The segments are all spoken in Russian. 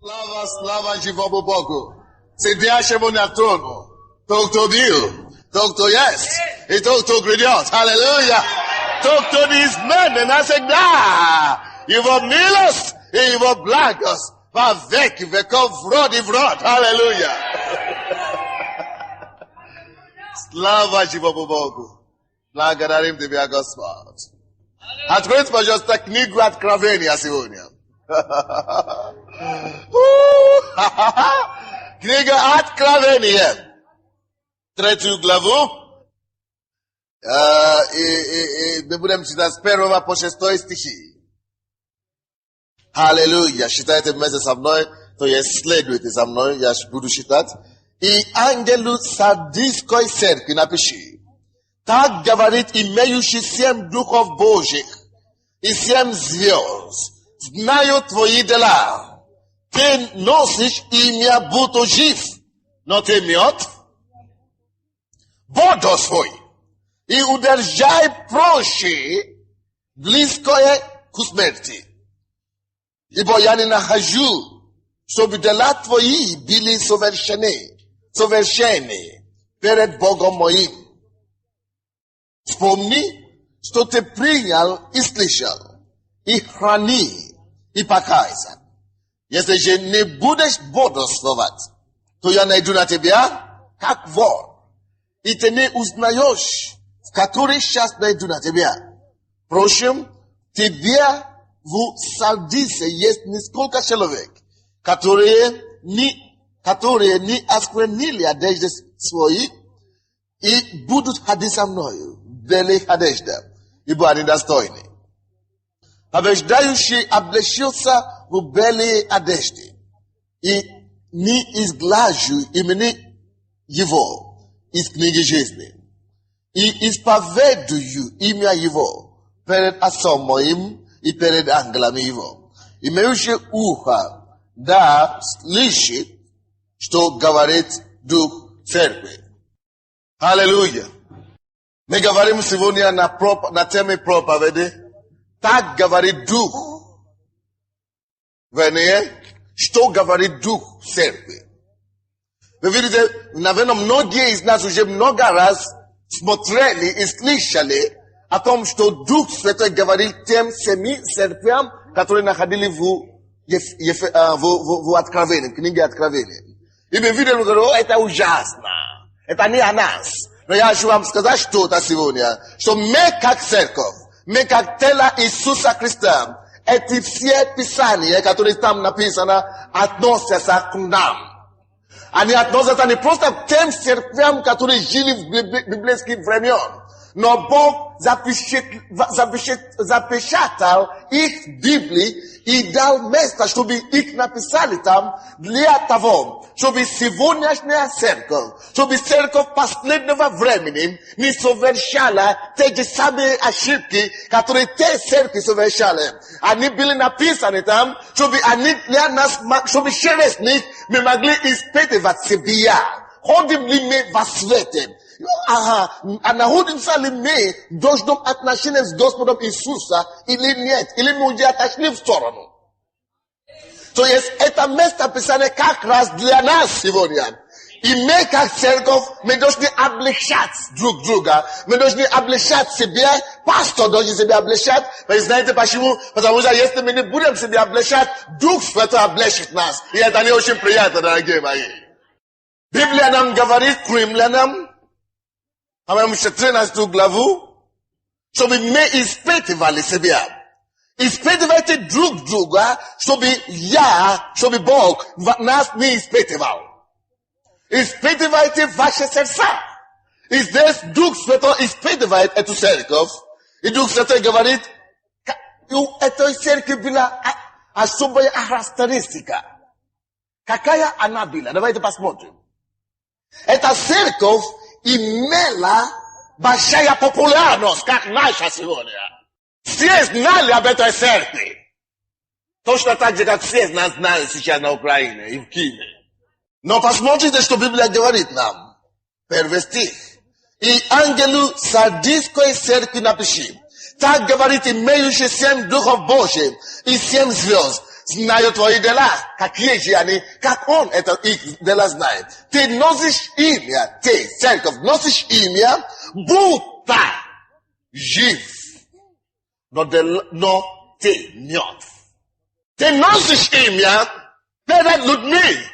Слава живому Богу. Сидящему на трону. Тот, кто бил, тот, кто есть, и тот, кто грядет. Аллилуйя. Тот, кто неизменный навсегда. Его милость и его благость во веки веков, в род и в род. Аллилуйя. Слава живому Богу. Благодарим Тебя, Господь. Откройте, пожалуйста, книгу Откровения сегодня. Книга Откровения. 3 главу. Мы будем читать с 1 по 6 стихи. Аллилуйя. Считайте вместе со мной, то есть следуйте за мной, я буду считать. И ангелу Сардийской церкви напиши. Так говорит имеющий 7 духов Божьих и 7 звезд. Знаю твои дела. Ты носишь имя, будто жив, но ты мертв. Бодрствуй и удержай прочие, близкое к смерти. Ибо я не нахожу, чтобы дела твои были совершенны перед Богом моим. Вспомни, что ты принял и слышал, и храни, и покайся. Если же не будешь бодрствовать, то я найду на тебя, как вор, и ты не узнаешь, в который час найду на тебя. Впрочем, тебе в Сардисе есть несколько человек, которые не осквернили одежды свои и будут ходить со мною в белых одеждах, ибо они достойны. Побеждающий облачился в белые одежды, и не изглажу имени его из книги жизни, и исповедую имя его перед отцом моим и перед ангелами его. Имеющий ухо, да слышит, что говорит Дух Церкви. Аллилуйя. Мы говорим сегодня на теме проповеди. Так говорит Дух. Вернее, что говорит Дух Церкви. Вы видите, наверное, многие из нас уже много раз смотрели и слышали о том, что Дух Святой говорит тем 7 церквям, которые находились в Откровении, в книге Откровения. И мы видели, что это ужасно. Это не о нас. Но я хочу вам сказать что-то сегодня, что мы как церковь, мы как тело Иисуса Христа, эти все писания, которые там написаны, относятся к нам. Они относятся не просто к тем церквям, которые жили в библейских времен, но Бог запечатал их в Библии и дал место, чтобы их написали там для того, чтобы сегодняшняя церковь, чтобы церковь последнего времени не совершала те же самые ошибки, которые те церкви совершали. Они были написаны там, чтобы они для нас, чтобы через них мы могли испытывать себя. Ходим ли мы во свете? А находимся ли мы в должном отношении с Господом Иисуса или нет? Или мы уже отошли в сторону? То есть это место Писания как раз для нас сегодня. И мы как церковь, мы должны облегчать друг друга. Мы должны облегчать себя. Пастор должен себя облегчать. Вы знаете почему? Потому что если мы не будем себя облегчать, Дух Святой облегчит нас. И это не очень приятно, дорогие мои. Библия нам говорит к римлянам, 13 главу, чтобы мы испытывали себя. Испытывайте друг друга, чтобы Бог нас не испытывал. Испытывайте ваши сердца. И здесь Дух Святой испытывает эту церковь. И Дух Святой говорит, у этой церкви была особая характеристика. Какая она была? Давайте посмотрим. Эта церковь имела большая популярность, как наша сегодня. Все знали об этой церкви. Точно так же, как все нас знают сейчас на Украине и в Киеве. Но посмотрите, что Библия говорит нам. 1 стих. И ангелу Сардийской церкви напиши. Так говорит имеющий 7 духов Божьих и 7 звезд. znają twoje dela, jak jeździani, jak on ich dela znaje. Ty nosisz imię, ty, cerkow, nosisz imię, buta, żyw, no ty, miotw. Ty nosisz imię przed ludźmi.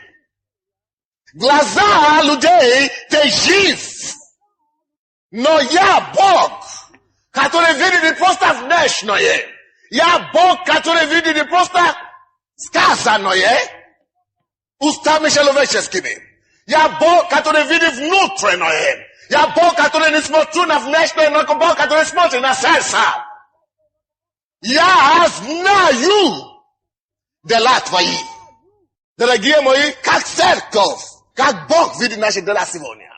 Глаза людей ты жив. Но я Бог, который видит не просто внешнее. Я Бог, который видит не просто сказанное устами человеческими. Я Бог, который видит внутреннее. Я Бог, который не смотрит на внешнее, но Бог, который смотрит на сердце. Я знаю дела твои. Дорогие мои, как церковь, как Бог видит наши дела сегодня.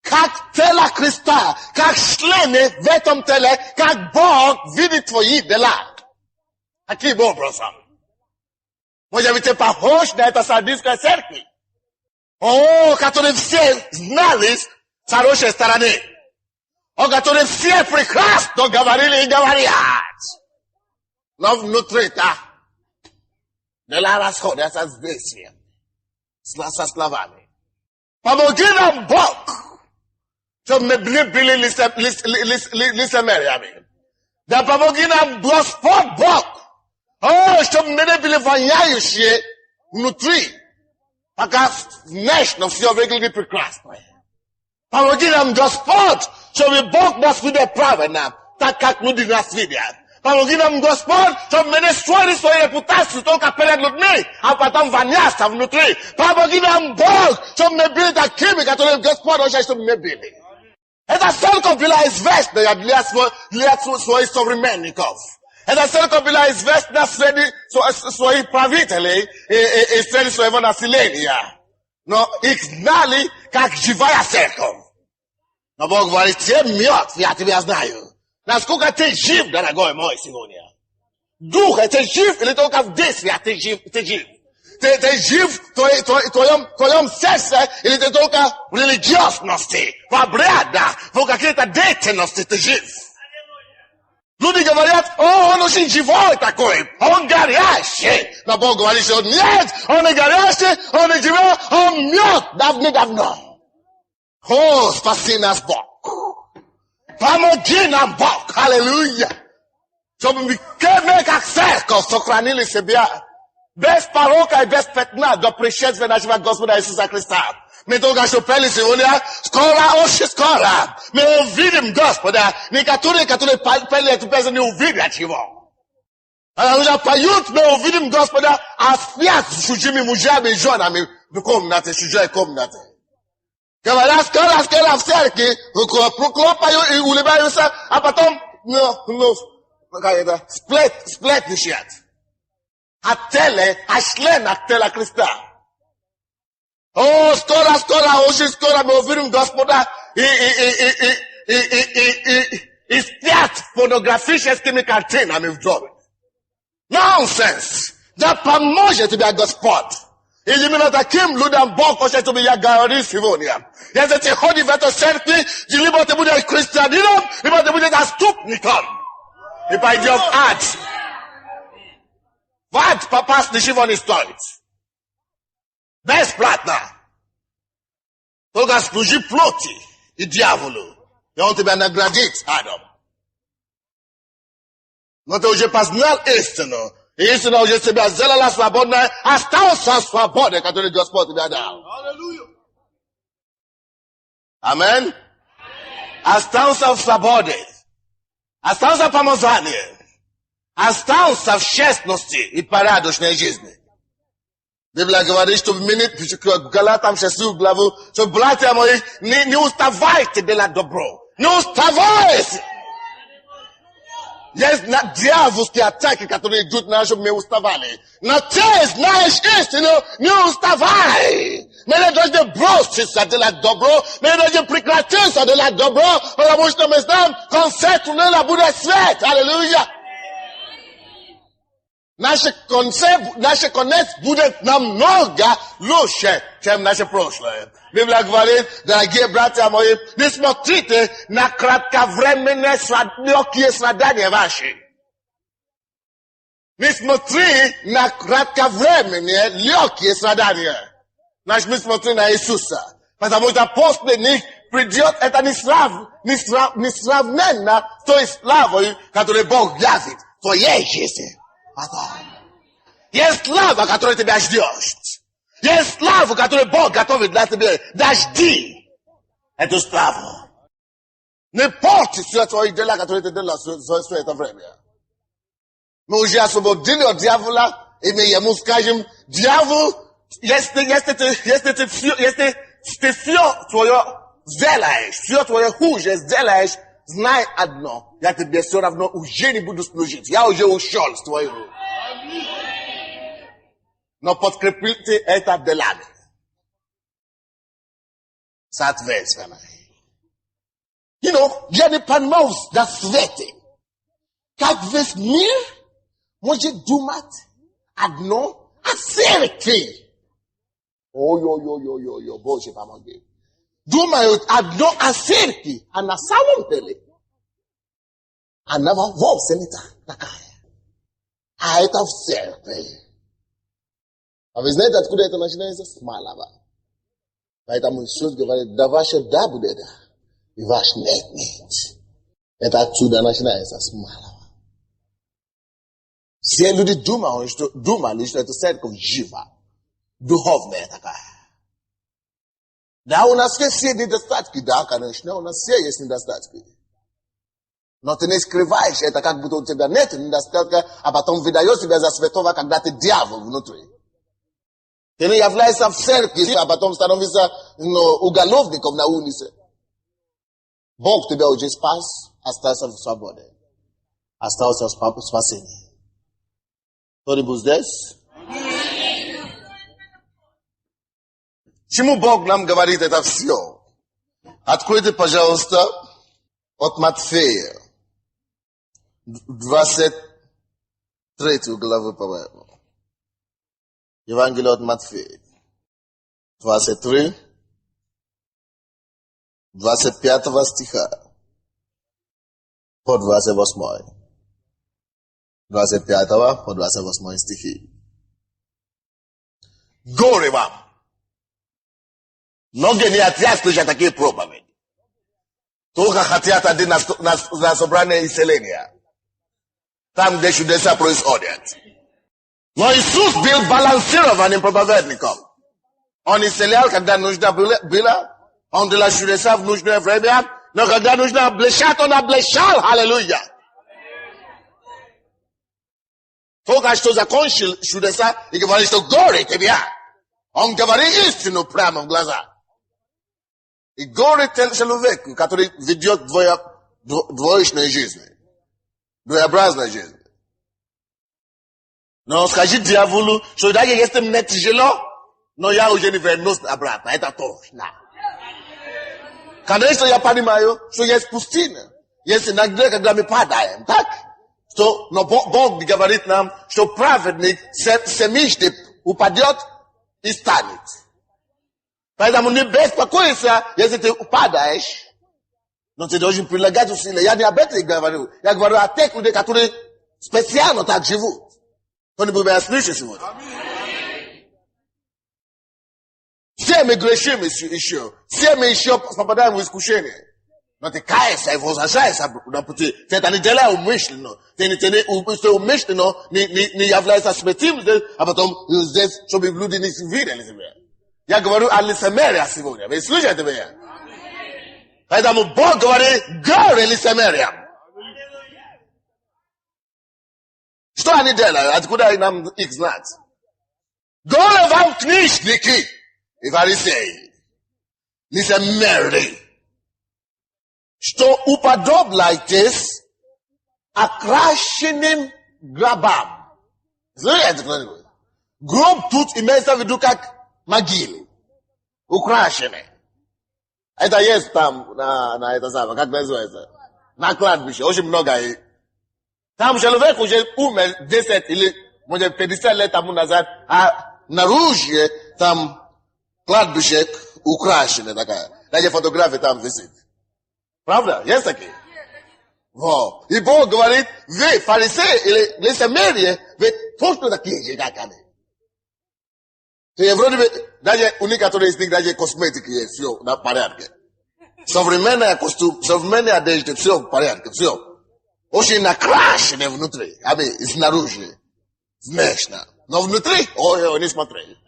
Как тело Христа, как члены в этом теле, как Бог видит твои дела. Каким образом? Может быть, ты похож на это сардинской церкви? О, которые все знали с хорошей стороны. О, которые все прекрасно говорили и говорят. Но внутри-то дела расходятся с действием. Со словами. Помоги нам, Бог, чтобы мы были лицемериями. Да помоги нам, Господь Бог, чтобы мы не были воняющие внутри, пока внешне все выглядит прекрасно. Помоги нам, Господь, чтобы Бог нас видел правильно, так как люди нас видят. Помоги нам, Господь, чтобы мы не строили свою репутацию только перед людьми, а потом воняться внутри. Помоги нам, Бог, чтобы мы были такими, которые Господь хочет, чтобы мы были. Эта церковь была известна для своих современников. Эта церковь была известна среди своих правителей и среди своего населения. Но их знали как живая церковь. Но Бог говорит, ты мертв, я тебя знаю. Насколько ты жив, дорогой мой, сегодня? Дух, ты жив или только в действии, ты жив? Ты жив в твоем сердце или ты только в религиозности, в обрядах, в какие-то деятельности ты жив? Люди говорят, он очень живой такой, он горящий. Но Бог говорит, что нет, он не горящий, он не живой, он мертв давно. О, спаси нас, Бог. Помоги нам, Бог, аллилуйя, чтобы мы, как церковь, сохранили себя без порока и без пятна до пришествия нашего Господа Иисуса Христа. Мы только что пели сегодня, скоро, очень скоро, мы увидим Господа. Некоторые, которые пели эту песню, не увидят Его. Аллилуйя, поют, мы увидим Господа, а спят с чужими мужьями и женами в комнате, чужой комнате. Говорят, скоро в церкви, хлопают и улыбаются, а потом, сплетничают. О членах тела Христа. О, скоро, очень скоро мы увидим Господа и спят порнографическими картинами в доме. Nonsense! Да поможет тебе Господь. И именно таким людям Бог хочет, чтобы я говорил сегодня. Если ты ходишь в эту церковь, либо ты будешь христианином, либо ты будешь отступником. И пойдем в ад. В ад попасть ничего не стоит. Бесплатно. Только служи плоти и дьяволу. И он тебя наградит адом. Но ты уже познал истину. И истина уже тебя сделала свободной. Остался свободой, которую Господь тебе дал. Амин. Остался в свободе. Остался в помазании. Остался в честности и порядочной жизни. Библия говорит, что в Галатам 6 главу, что, братья мои, не уставайте делать добро. Не уставайте! Есть дьявольские атаки, которые идут на нас, чтобы мы уставали. Но ты знаешь истину, не уставай! Мы не должны броситься делать добро, мы не должны прекратиться делать добро, потому что мы знаем, конец туннеля будет свет. Аллилуйя! Наш конец будет намного лучше, чем наше прошлое. Библия говорит, дорогие братья мои, не смотрите на кратковременные легкие страдания ваши. Mi смотри на кратковременные, легкие страдания. Значит, мы смотрим на Иисуса. Потому что после них придет это несравненно с той славой, которую Бог явит в твоей жизни. Потом. Есть слава, которая тебя ждет. Есть слава, которую Бог готовит для тебя. Дожди эту славу. Не порти все твои дела, которые ты делал все это время. Мы уже освободили от дьявола, и мы ему скажем: дьявол, если ты все твое сделаешь, все твое хуже сделаешь, знай одно: я тебе все равно уже не буду служить. Я уже ушел с твоей руки. Но подкрепите это делами. Соответственно. Я не понимаю на свете, как весь мир может думать одно о церкви. Ой, Боже, помоги. Думают одно о церкви, а на самом деле она вовсе не такая. А это в церкви. А вы знаете, откуда это начинается? С малого. Поэтому Иисус говорит: да ваше да будет да, и ваш нет. Это отсюда начинается, с малого. Все люди думали, что это церковь жива, духовная такая. Да, у нас есть все недостатки, да, конечно, у нас все есть недостатки. Но ты не скрываешь это, как будто у тебя нет недостатка, а потом выдаешь себя за святого, когда ты дьявол внутри. Ты не являешься в церкви, а потом становишься уголовником на улице. Бог тебя уже спас, остался в свободе. Остался в спасении. Кто-нибудь здесь? Чему Бог нам говорит это все? Откройте, пожалуйста, от Матфея, 23 главу, по-моему. Евангелие от Матфея, 23, 25 стиха по 28. 25 по 28 стихи. Горе вам! Многие не хотят слышать такие проповеди. Только хотят один на собрание исцеления. Там, где чудеса происходят. Но Иисус был балансированным проповедником. Он исцелял, когда нужно было. Он делал чудеса в нужное время. Но когда нужно обличать, он обличал. Аллилуйя. Только что закончил чудеса и говорит, что горе тебе. Он говорит истину прямо в глаза. И горе человеку, который ведет двоечной жизни. Двоеобразной жизни. Но скажи дьяволу, что даже если мне тяжело, но я уже не вернусь обратно. Это точно. Конечно, я понимаю, что есть пустыня. Есть иногда, когда мы падаем. Так? Но Бог говорит нам, что праведник семижды упадет и станет. Поэтому не беспокойся, если ты упадаешь. Но ты должен прилагать усилия. Я не об этом говорю. Я говорю о тех людях, которые специально так живут. Кто-нибудь меня слышит сегодня? Все мы грешим еще. Все мы еще попадаем в искушение. Но ты каешься и возвращаешься на пути. Ты это не делаешь умышленно. Ты умышленно не являешься святым здесь, а потом здесь, чтобы люди не видели тебя. Я говорю о лицемерии сегодня. Вы слышите меня? Поэтому Бог говорит, горе лицемериям. Что они делают? Откуда нам их знать? Горе вам книжники и фарисеи. Лицемерие. Что уподобляйтесь окрашенным гробам. Слышите кто-нибудь? Гроб тут имеется в виду как могилы. Украшенные. Это есть там на это самое, как называется? На кладбище. Очень много. Там человек уже умер 10 или, может, 50 лет тому назад, а наружу там кладбище украшенное такая. Даже фотография там висит. Правда? Есть такие? Вот. И Бог говорит, вы, фарисеи или лицемерие, вы точно такие же, как они. И вроде бы, даже у некоторых из них даже косметики есть, все на порядке. Современная костюм, современная одежда, все в порядке, все. Очень накрашены внутри, а снаружи, внешне. Но внутри, ой, не смотри.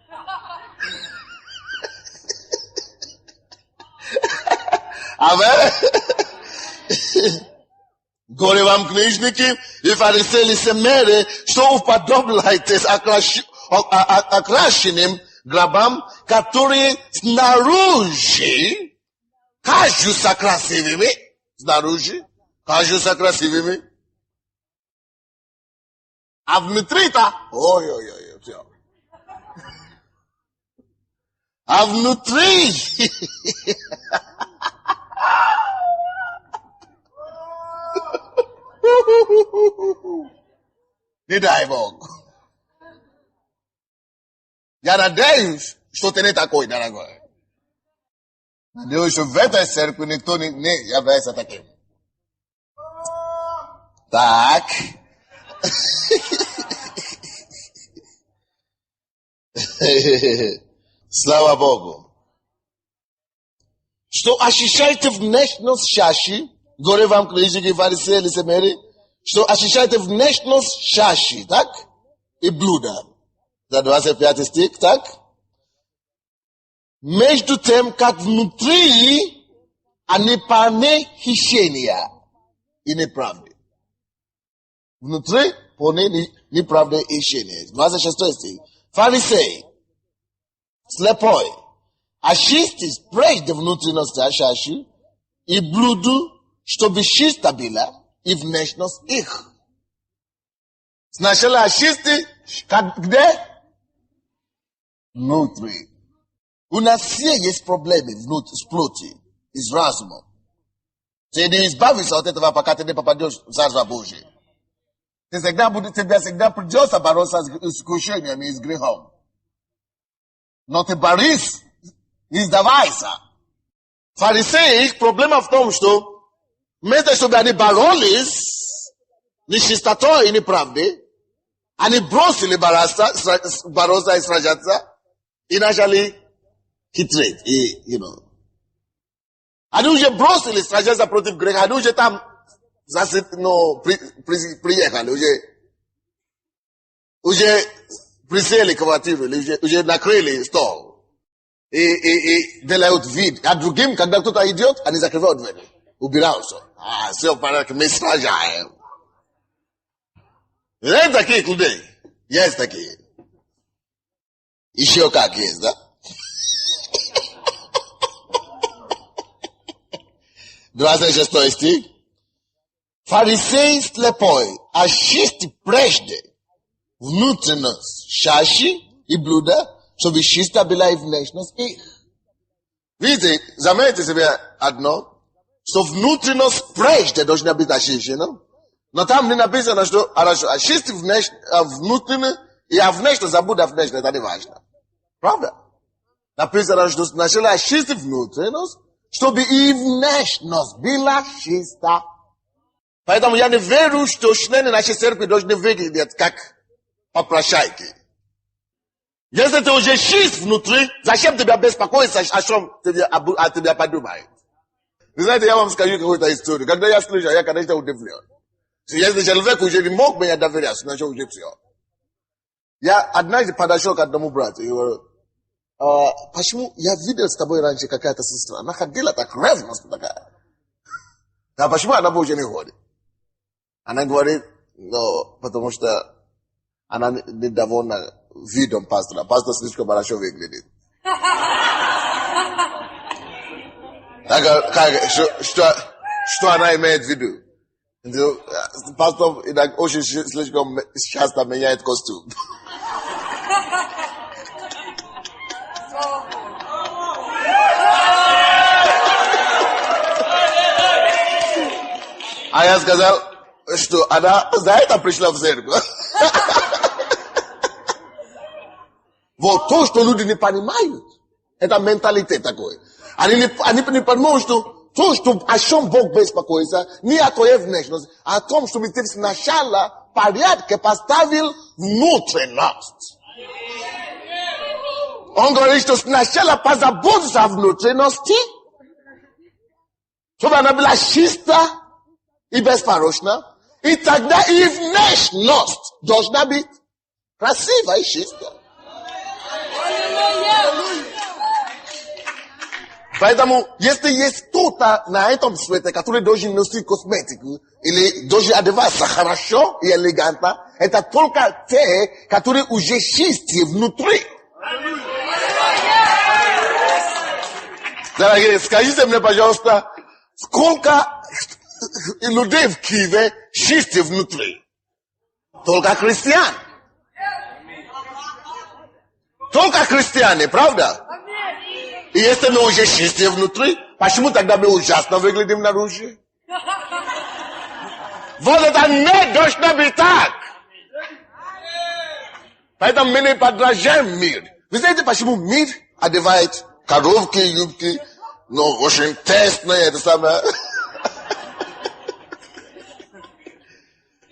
Амен. Горе вам, книжники и фарисеи лицемеры, что уподобляетесь окрашенным гробам, которые снаружи кажутся красивыми. Снаружи кажутся красивыми. А внутри-то, ой-ой-ой, все. А внутри... Не дай Бог. Я надеюсь, что ты не такой, дорогой. Надеюсь, что в этой церкви никто не является таким. Так. Слава Богу. Что ощущаете внешность чаши, горе вам, книжники, фарисеи, лицемеры, что ощущаете внешность чаши, так? И блуда. За 25 стих, так? Между тем, как внутри они полны хищения и неправды. Внутри полны неправды и хищения. 26 стих. Фарисей, слепой, очистись прежде внутренности чаши и блуду, чтобы чисто была и внешность их. Сначала очисти, где? Внутри. У нас все есть проблемы с плоти и с разумом. Ты не избавишься от этого, пока ты не попадешь в Царство Божие. Тебе всегда придется бороться с искушениями и с грехом. Но ты борись, не сдавайся. Фарисеи, их проблема в том, что вместо чтобы они боролись нечистотой и неправдой, они бросили бороться и сражаться и начали хитрить. Они уже бросили сражаться против греха, они уже там приехали, уже присели квартиру, уже накрыли стол. И делают вид. А другим, когда кто-то идет, они закрывают двери. Убираются. Все в порядке, мы сражаем. Есть такие людей? Есть такие. Еще как есть, да? 26 стих. Фарисей слепой, очисти прежде внутренность чаши и блуда, чтобы чисто была и внешность их. Видите, заметьте себе одно, что внутренность прежде должна быть очищена, но там не написано, что хорошо, очисти внутренность, и внешность забудь о внешности, это не важно. Правда? Написано, что сначала очисти внутренность, чтобы и внешность была чиста. Поэтому я не верю, что члены нашей церкви должны выглядеть как попрошайки. Если ты уже чист внутри, зачем тебя беспокоиться, о чем тебя подумает? Вы знаете, я вам скажу какую-то историю. Когда я слышу, я, конечно, удивлен. Если человек уже не мог меня доверять, значит уже все. Я однажды подошел к одному брату и говорю, почему я видел с тобой раньше какая-то сестра, она ходила так ревностно такая. А почему она больше не ходит? Она говорит, потому что она недовольна видом пастора. Пастор слишком хорошо выглядит. Что она имеет в виду? Пастор очень слишком часто меняет костюм. А я сказал, что она за это пришла в церковь. Вот то, что люди не понимают, это менталитет такой. Они не понимают, что То, что о чем Бог беспокоится, не о твоей внешности, а о том, чтобы ты сначала в порядке поставил внутренность. Он говорит, что сначала позаботься о внутренности, чтобы она была чистая и беспорочна, и тогда и внешность должна быть красивая и чистая. Поэтому, если есть кто-то на этом свете, который должен носить косметику, или должен одеваться хорошо и элегантно, это только те, которые уже чистые внутри. Дорогие, скажите мне, пожалуйста, сколько людей в Киеве чистые внутри? Только христиан. Только христиане, правда? И если мы уже чистые внутри, почему тогда мы ужасно выглядим наружу? Вот это не должно быть так. Поэтому мы не подражаем мир. Вы знаете, почему мир одевает коровки, юбки, ну, очень тесные, это самое.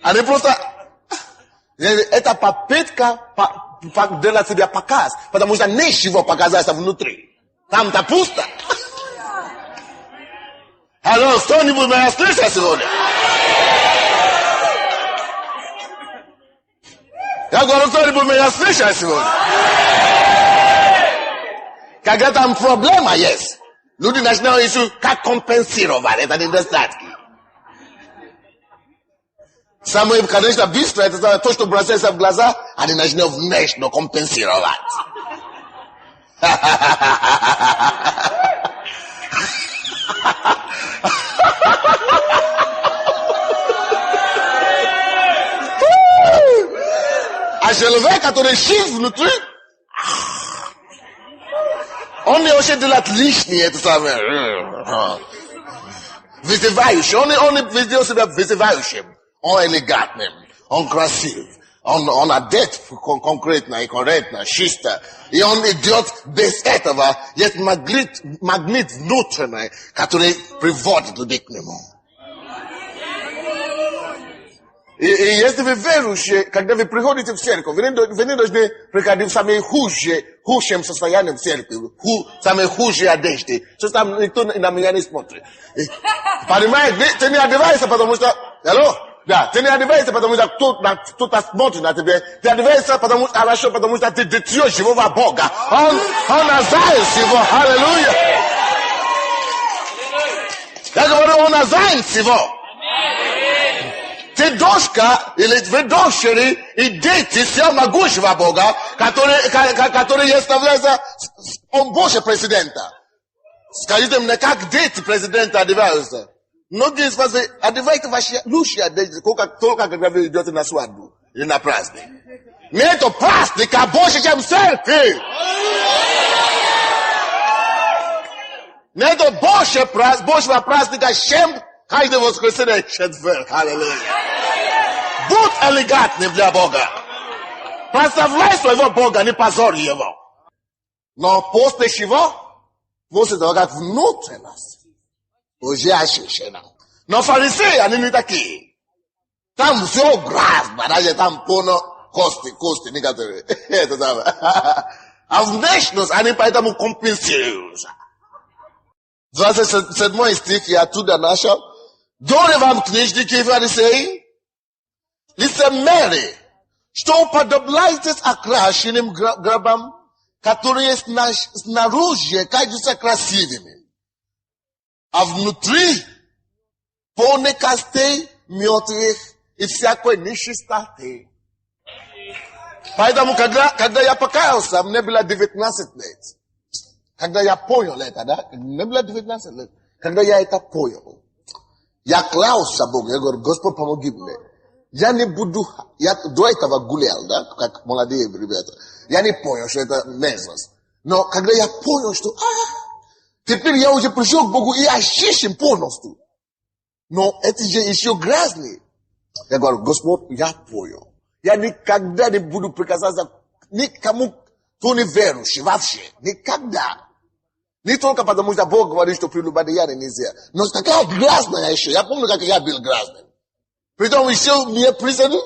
Они просто... Это попытка делать себе показ, потому что нечего показаться внутри. Там-то пусто. Алло, кто-нибудь меня слышит сегодня? Я говорю, кто-нибудь меня слышит сегодня? Когда там проблема есть, люди начинают искать, как компенсировать это недостатки. Самое, конечно, быстро, это то, что бросается в глаза, они начинают внешне компенсировать. А человек, который чист внутри, он не очень делает лишнее, это самое. Вызывающий. Он ведет себя вызывающим. Он элегантным. Он красив. Он одет конкретно и корректно, чисто. И он идет без этого. Есть магнит внутренний, который приводит людей к нему. И если вы верующие, когда вы приходите в церковь, вы не должны приходить в самые худшем состоянии в церкви, самые худшие одежды, что там никто на меня не смотрит. Понимаете, ты не одеваешься, потому что... Алло? Да, ты не одеваешься, потому что кто-то смотрит на тебя. Ты одеваешься, потому что ты дитё живого Бога. Он называет его. Аллилуйя. Я говорю, он называет его. Ты дочка, или вы дочери, и дети всемогущего Бога, который является, он больше президента. Скажите мне, как дети президента одеваются? Многие из вас одевайте ваши лучшие одежды, только когда вы идете на свадьбу или на праздник. Нету праздника больше, чем церкви. Нету большего праздника, чем каждое воскресенье четверг. Аллилуйя. Будь элегантным для Бога. Прославляй своего Бога, не позорь его. Но после чего? После того, как внутренность уже ощущена. Но фарисеи, они не такие. Там все грязно, даже там полно кости некоторые. Это самое. А внешность, они поэтому компенсируются. 27 стих я оттуда нашел. Горе вам, книжники и фарисеи, лицемеры, что уподобляетесь окрашенным гробам, которые снаружи кажутся красивыми, а внутри полны костей мертвых и всякой нечистоты. Поэтому, когда я покаялся, мне было 19 лет. Когда я понял это, да? Мне было 19 лет. Когда я это понял, я клялся Богу, я говорю, Господь, помоги мне. Я не буду, я до этого гулял, да, как молодые ребята. Я не понял, что это мерзость. Но когда я понял, что, теперь я уже пришел к Богу и очищен полностью. Но это же еще грязный. Я говорю, Господь, я понял. Я никогда не буду прикасаться никому, кто не верующий вообще. Никогда. Ni toka потому что Бог говорит, что прелюбодеяние нельзя. Но такая грязная еще. Я помню, как я был грязным. Притом еще мне признали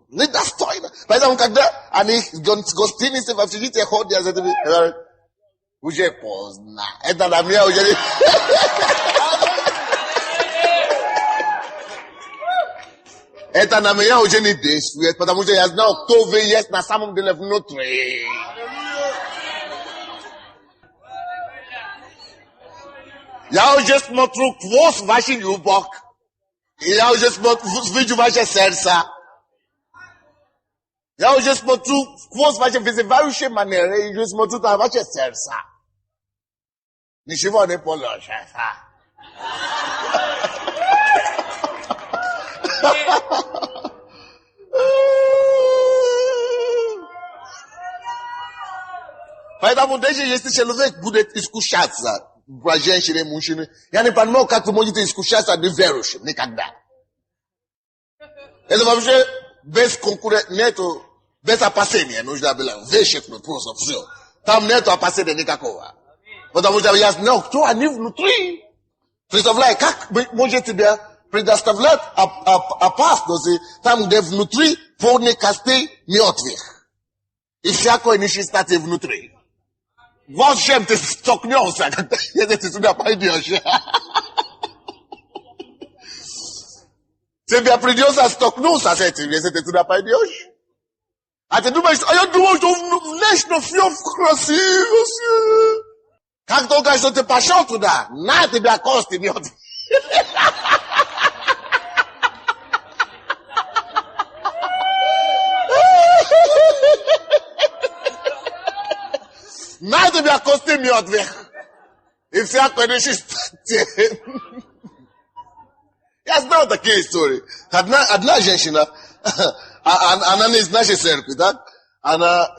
недостойно. Поэтому, когда они с гостиницы в общежитие ходят, я говорю, уже поздно. Это на меня уже... Это на меня уже не действует, потому что я знаю, кто вы есть на самом деле внутри. Я уже смотрю сквозь ваши юбок. И я уже вижу ваше сердце. Я уже смотрю сквозь ваши вызывающие манеры. И уже смотрю на ваше сердце. Ничего не получится. Поэтому даже если человек будет искушаться, женщины, мужчины, я не понимаю, как вы можете искушаться неверующим. Никогда. Это вообще без конкуренции, нету, без опасения нужно было вычеркнуть просто все. Там нету опасения никакого. Потому что я знаю, кто они внутри. Представляю, как вы можете себя предоставлять опасности там, где внутри полные костей мертвых. И всякой нечистоты внутри. Вот чем ты столкнешься, когда если ты сюда пойдешь. Тебе придется столкнуться с этим, если ты туда пойдешь. А ты думаешь, а я думал, что внешне все красиво. Как только что ты пошел туда, на тебя кости мертвые. На тебя кости мертвых. И всякое нечистоте. Я знал такие истории. Одна женщина, она не из нашей церкви, да? Она,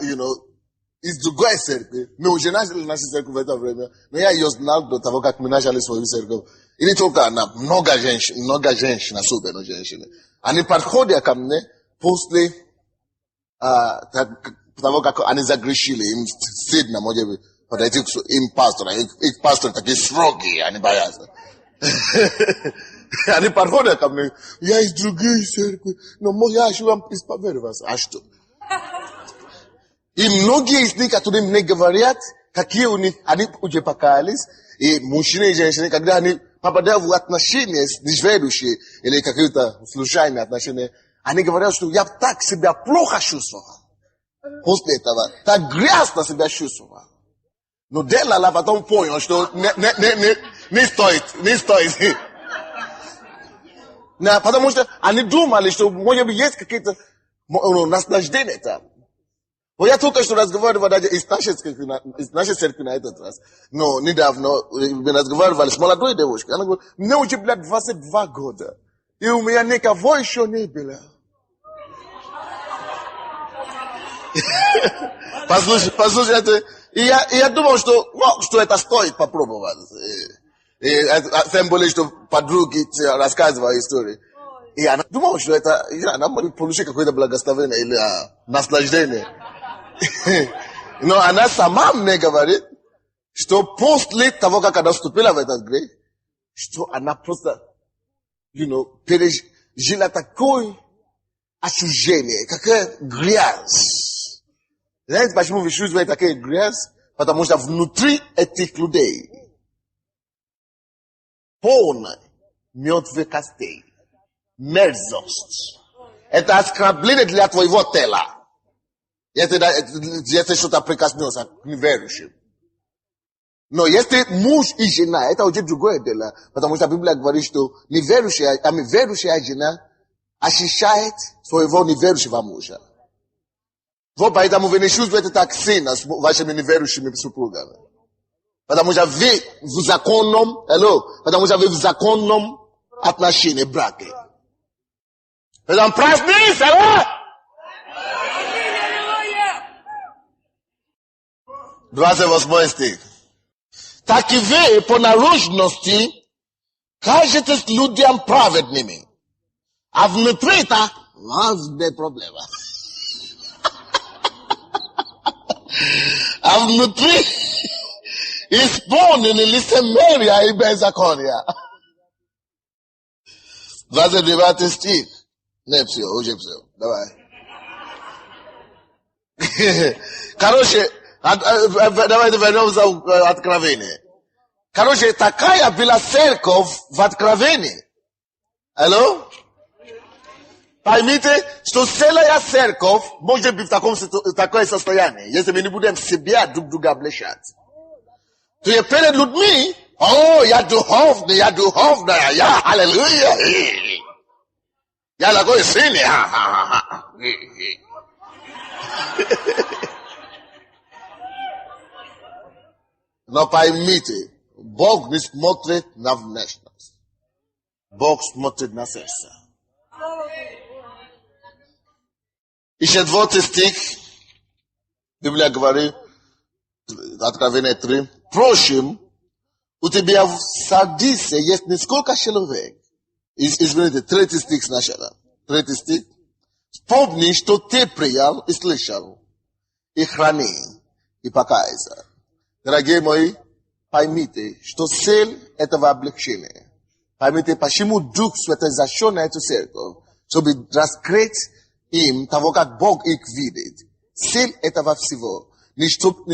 из другой церкви. Мы уже начали нашу церковь в это время. Но я ее знал до того, как мы начали свою церковь. И не только она, много женщин, особенно женщины. Они подходят ко мне после того, как они загрешили. Им стыдно, может быть, подойти к им пастору. Их пасторы такие строгие, они боятся. Они подходят ко мне. Я из другой церкви, но я хочу вам исповедоваться. А что? И многие из них, которые мне говорят, какие у них, они уже покаялись, и мужчины и женщины, когда они попадают в отношения с неверующими, или какие-то случайные отношения, они говорят, что я так себя плохо чувствовал. После этого, так грязно себя чувствовал. Но делала потом понял, что не стоит. Потому что они думали, что может быть есть какие-то наслаждения там. Вот я только что разговаривал даже из нашей церкви на этот раз. Но недавно мы разговаривали с молодой девушкой. Она говорит, мне уже, 22 года. И у меня никого еще не было. Послушайте, и я думал, что это стоит попробовать. Тем более, что подруги рассказывали истории. И она думала, что она может получить какое-то благословение или наслаждение. Но она сама мне говорит, что после того, как она вступила в этот грех, что она просто, пережила такое ощущение, какая грязь. Знаете, почему вы чувствуете такая грязь? Потому что внутри этих людей полно мертвых костей, мерзость. Это оскорбление для твоего тела. Если что-то прикоснется к неверующим. Но если муж и жена, это уже другое дело. Потому что Библия говорит, что верующая жена ощущает своего неверующего мужа. Вот поэтому вы не чувствуете так сильно с вашими неверующими супругами. Потому что вы в законном отношении браке. Поэтому праздник, алло! 28 стих. Так и вы по наружности кажетесь людям праведными. А внутри-то у вас нет проблемы. А внутри is born in Lysemeria in Benzaconia. That's the Baptistic. Nepsio, Ojepsio. Давай. Короче, давайте вернемся в Откровение. Короче, такая была церковь в Откровении. Алло? Поймите, что целая церковь может быть в такое состояние, если мы не будем себя друг друга обличать. То есть перед людьми, я духовная, я аллилуйя. Я такой сильный. Но поймите, Бог не смотрит на внешность. Бог смотрит на сердце. И 4 стих, Библия говорит, Откровение 3, впрочем, у тебя в Сардисе есть несколько человек. Извините, 3 стих сначала. 3 стих. Вспомни, что ты принял и слышал, и храни, и покайся. Дорогие мои, поймите, что цель этого облегчения. Поймите, почему Дух Святой зашел на эту церковь, чтобы раскрыть им того, как Бог их видит. Цель этого всего. Не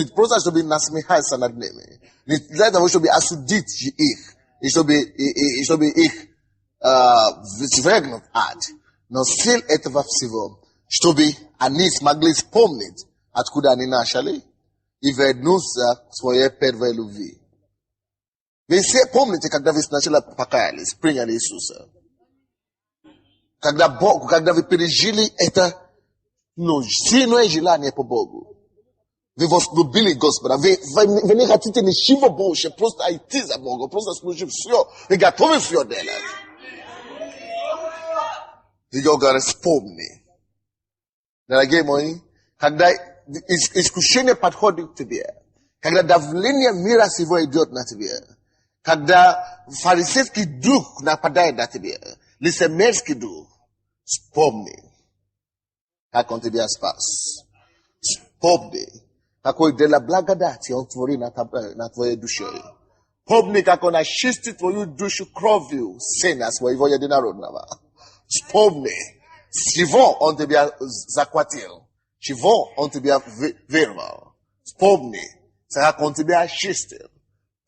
просто, чтобы насмехаться над ними. Не для того, чтобы осудить их. И чтобы их свергнуть ад. Но цель этого всего, чтобы они смогли вспомнить, откуда они начали, и вернуться к своей первой любви. Вы все помните, когда вы сначала покаялись, приняли Иисуса? Когда вы пережили это сильное желание по Богу. Вы возлюбили Господа. Вы не хотите ничего больше, просто идти за Богом, просто служить все. Вы готовы все делать. И Бог говорит, вспомни. Дорогие мои, когда искушение подходит к тебе, когда давление мира сего идет на тебя, когда фарисейский дух нападает на тебя, лицемерский дух, вспомни, как он тебя спас. Вспомни, какой дело благодати он творит на твоей душе. Помни, как он очистит твою душу кровью сына своего единородного. Вспомни, чего он тебя захватил, чего он тебя вырвал. Вспомни, как он тебя очистил.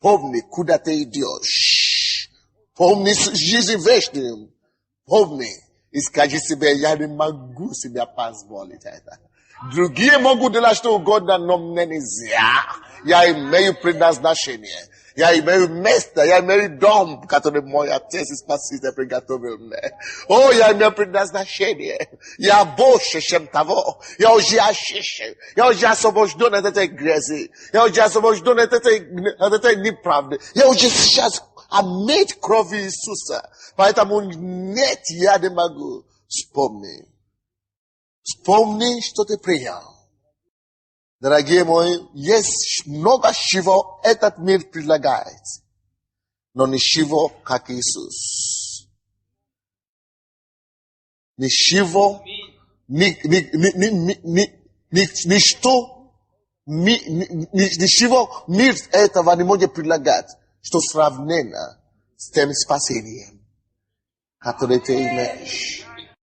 Помни, куда ты идешь. Помни жизнь вечную. Помни, и скажи себе, я не могу себе позволить это. Другие могут делать что угодно, но мне нельзя. Я имею предназначение. Я имею место, я имею дом, который мой Отец и Спаситель приготовил мне. Я имею предназначение. Я больше, чем того. Я уже очищен. Я уже освобожден от этой грязи. Я уже освобожден от этой неправды. Я уже сейчас омыт кровью Иисуса. Поэтому нет, я не могу. Вспомни. Вспомни, что ты принял. Дорогие мои, есть много чего этот мир предлагает, но ничего, как Иисус. Ничего, ничего мир этого не может предлагать, что сравнено с тем спасением, которое ты имеешь.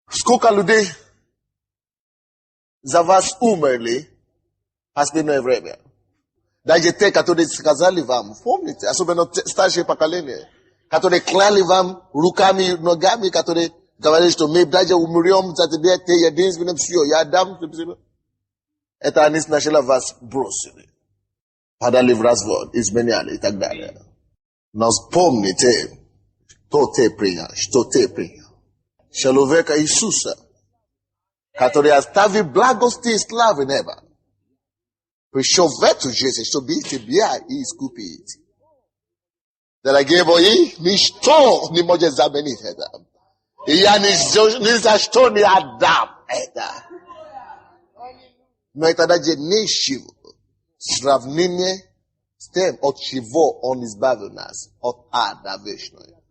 Сколько людей за вас умерли в последнее время. Даже те, которые сказали вам, помните, особенно старшее поколение, которые клали вам руками и ногами, которые говорили, что мы даже умрем за тебя, ты единственным все, я дам тебе. Это они сначала вас бросили. Подали в развод, изменяли и так далее. Но вспомните, что ты принял, что ты принял. Человека Иисуса, который оставил благости и славы неба, пришел в эту жизнь, чтобы тебя искупить. Дорогие мои, ничто не может заменить это. И я ни за что не отдам это. Но это даже ничего. Сравнение с тем, от чего он избавил нас, от ада вечного.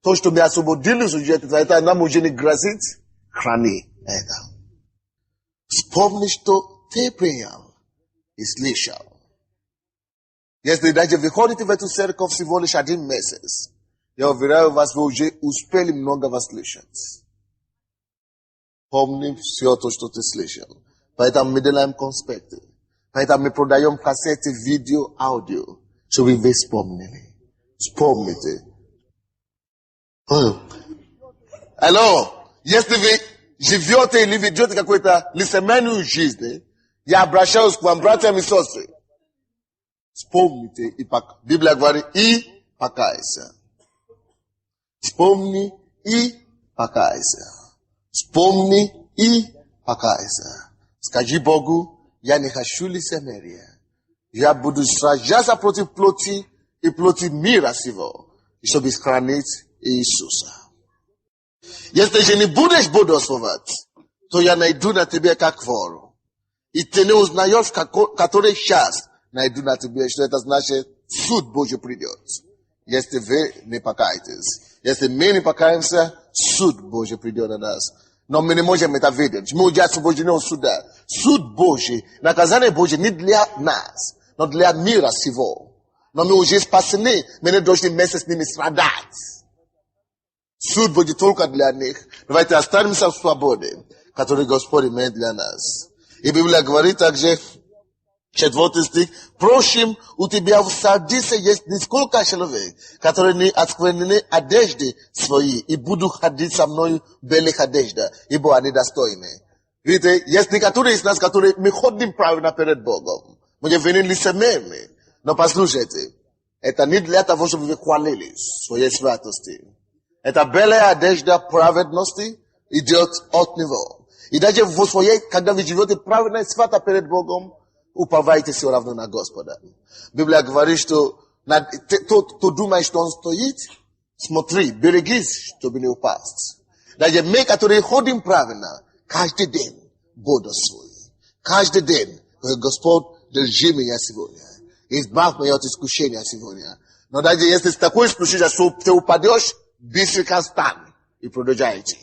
То, что мы освободились от это нам уже не грозит, храни это. Вспомни, что ты принял и слышал. Если даже выходите в эту церковь всего лишь один месяц, я уверяю вас, вы уже успели много вас слышать. Помни все то, что ты слышал. Поэтому мы делаем конспекты. Поэтому мы продаем кассеты, видео, аудио, чтобы вы вспомнили. Вспомните. Алло, если вы живете или ведете какую-то лицемерную жизнь, я обращаюсь к вам, братьям и сестры. Вспомните и покайся. Библия говорит, и покайся. Вспомни и покайся. Вспомни и покайся. Скажи Богу, я не хочу лицемерия. Я буду сражаться против плоти и плоти мира сего, чтобы сохранить Иисуса. Если же не будешь бодрствовать, то я найду на тебе как вор. И ты не узнаешь, который час найду на тебе, что это значит, суд Божий придет. Если вы не покаетесь. Если мы не покаемся, суд Божий придет на нас. Но мы не можем это видеть. Мы уже освобождены суда. Суд Божий, наказание Божие не для нас, но для мира сего. Но мы уже спасены, мы не должны вместе с ними страдать. Суд Божий только для них. Давайте останемся в свободе, которую Господь имеет для нас. И Библия говорит также, 4 стих, впрочем, у тебя в Сардисе есть несколько человек, которые не осквернены одежды свои, и будут ходить со мной в белых одеждах, ибо они достойны. Видите, есть некоторые из нас, которые мы ходим правильно перед Богом. Мы не лицемерны. Но послушайте, это не для того, чтобы вы хвалились своей святости. Это белая одежда праведности идет от него. И даже в своей, когда вы живете правильно и свято перед Богом, уповайте все равно на Господа. Библия говорит, что кто думает, что он стоит, смотри, берегись, чтобы не упасть. Даже мы, которые ходим правильно, каждый день бодрствуй. Каждый день, Господь, держи меня сегодня. Избавь меня от искушения сегодня. Но даже если такое искушение, что ты упадешь, быстренько встань и продолжай идти.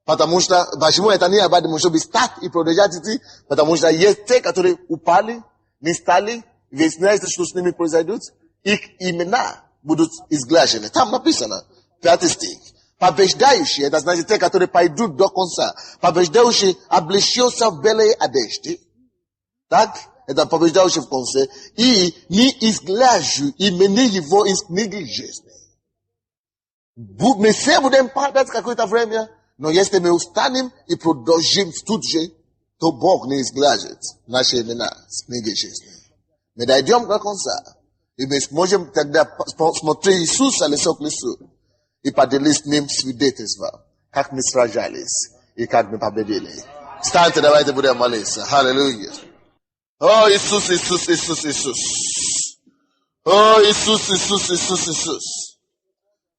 Потому что, почему это не обязательно, чтобы встать и продолжать идти? Потому что есть те, которые упали, не стали, вы знаете, что с ними произойдет? Их имена будут изглажены. Там написано, 5 стих. Побеждающие, это значит те, которые пойдут до конца. Побеждающие облечется в белые одежды. Так? Это побеждающий в конце. И не изглажу имена его из книги жизни. Мы все будем падать какое-то время, но если мы устанем и продолжим тут же, то Бог не изглажит наши имена с книги жизни. Мы дойдем до конца. И мы сможем тогда смотреть Иисуса лицо к лицу и поделиться с ним свидетельством, как мы сражались и как мы победили. Встаньте, давайте будем молиться. Аллилуйя. О, Иисус, Иисус, Иисус, Иисус. О, Иисус, Иисус, Иисус, Иисус.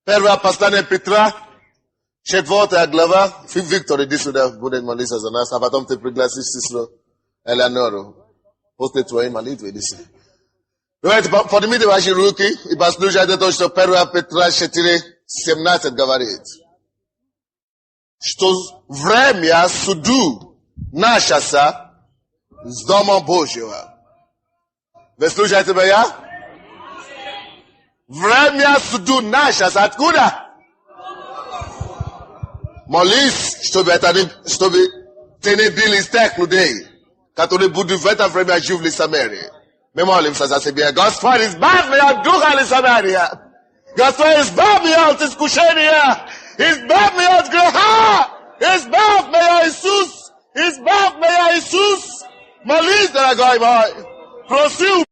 Первое послание Петра, 4 глава. Виктор, иди сюда, будем молиться за нас, а потом ты пригласишь сестру Элеонору. После твоей молитвы, иди сюда. Давайте поднимите ваши руки и послушайте то, что 1 Петра 4:17 говорит. Что время суду начался с Дома Божьего. Вы слушаете меня? Время суду начался. Откуда? Молись, чтобы ты не был из тех людей, которые будут в это время жить в лицемерии. Мы молимся за себя. Господь, избавь меня от духа лицемерия. Господь, избавь меня от искушения. Избавь меня от греха. Избавь меня, Иисус. Избавь меня, Иисус. Молись, дорогой мой. Проси